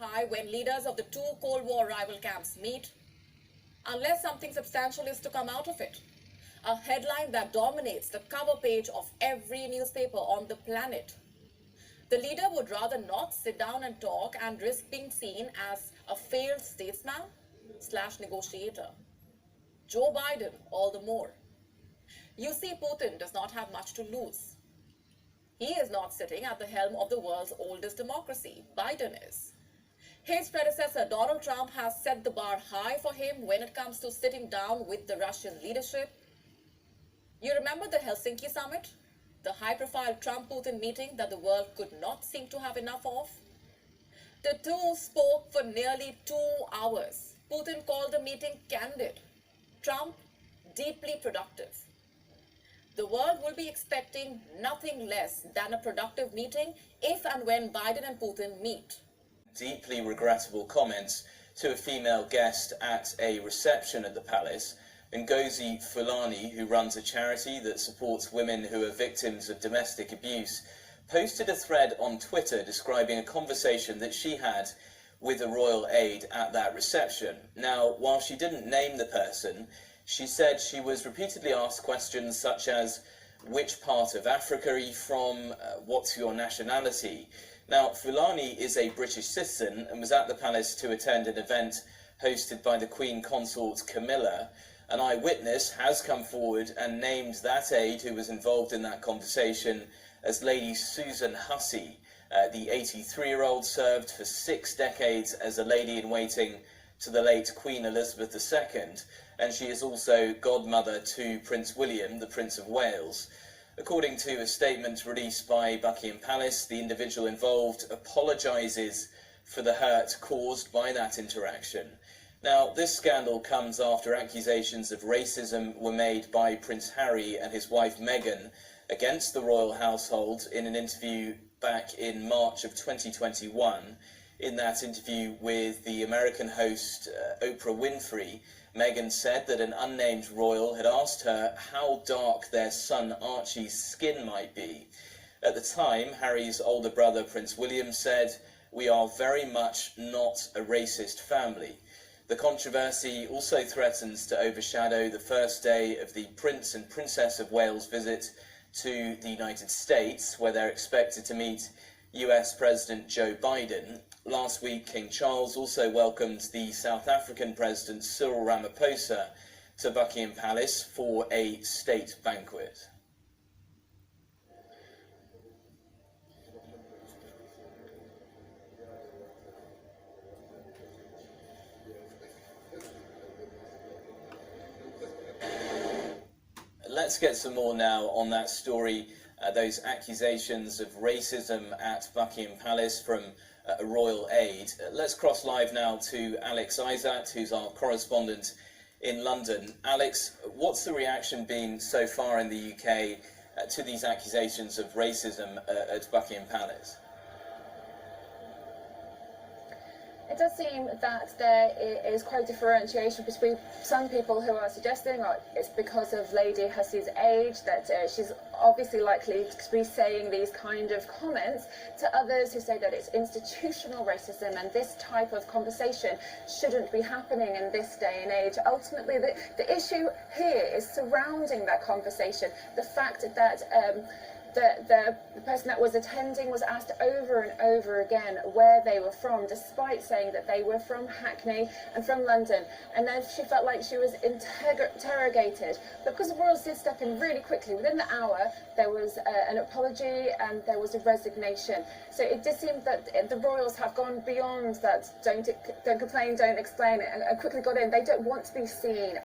high when leaders of the two Cold War rival camps meet, unless something substantial is to come out of it. A headline that dominates the cover page of every newspaper on the planet. The leader would rather not sit down and talk and risk being seen as a failed statesman/negotiator. Joe Biden, all the more. You see, Putin does not have much to lose. He is not sitting at the helm of the world's oldest democracy. Biden is. His predecessor, Donald Trump, has set the bar high for him when it comes to sitting down with the Russian leadership. You remember the Helsinki summit? The high-profile Trump-Putin meeting that the world could not seem to have enough of? The two spoke for nearly 2 hours. Putin called the meeting candid. Trump, deeply productive. The world will be expecting nothing less than a productive meeting if and when Biden and Putin meet. Deeply regrettable comments to a female guest at a reception at the palace. Ngozi Fulani, who runs a charity that supports women who are victims of domestic abuse, posted a thread on Twitter describing a conversation that she had with a royal aide at that reception. Now, while she didn't name the person, she said she was repeatedly asked questions such as, which part of Africa are you from? What's your nationality? Now, Fulani is a British citizen and was at the palace to attend an event hosted by the Queen Consort Camilla. An eyewitness has come forward and named that aide who was involved in that conversation as Lady Susan Hussey. The 83-year-old served for 6 decades as a lady-in-waiting to the late Queen Elizabeth II, and she is also godmother to Prince William, the Prince of Wales. According to a statement released by Buckingham Palace, the individual involved apologises for the hurt caused by that interaction. Now, this scandal comes after accusations of racism were made by Prince Harry and his wife Meghan against the royal household in an interview back in March of 2021. In that interview with the American host Oprah Winfrey, Meghan said that an unnamed royal had asked her how dark their son Archie's skin might be. At the time, Harry's older brother Prince William said, "We are very much not a racist family." The controversy also threatens to overshadow the first day of the Prince and Princess of Wales' visit to the United States, where they're expected to meet US President Joe Biden. Last week, King Charles also welcomed the South African President Cyril Ramaphosa to Buckingham Palace for a state banquet. Let's get some more now on that story, those accusations of racism at Buckingham Palace from a royal aide. Let's cross live now to Alex Isaac, who's our correspondent in London. Alex, what's the reaction been so far in the UK to these accusations of racism at Buckingham Palace? It does seem that there is quite a differentiation between some people who are suggesting it's because of Lady Hussey's age, that she's obviously likely to be saying these kind of comments, to others who say that it's institutional racism and this type of conversation shouldn't be happening in this day and age. Ultimately, the issue here is surrounding that conversation. The fact that the person that was attending was asked over and over again where they were from, despite saying that they were from Hackney and from London. And then she felt like she was interrogated. But because the royals did step in really quickly, within the hour, there was an apology and there was a resignation. So it did seem that the royals have gone beyond that don't complain, don't explain, and quickly got in. They don't want to be seen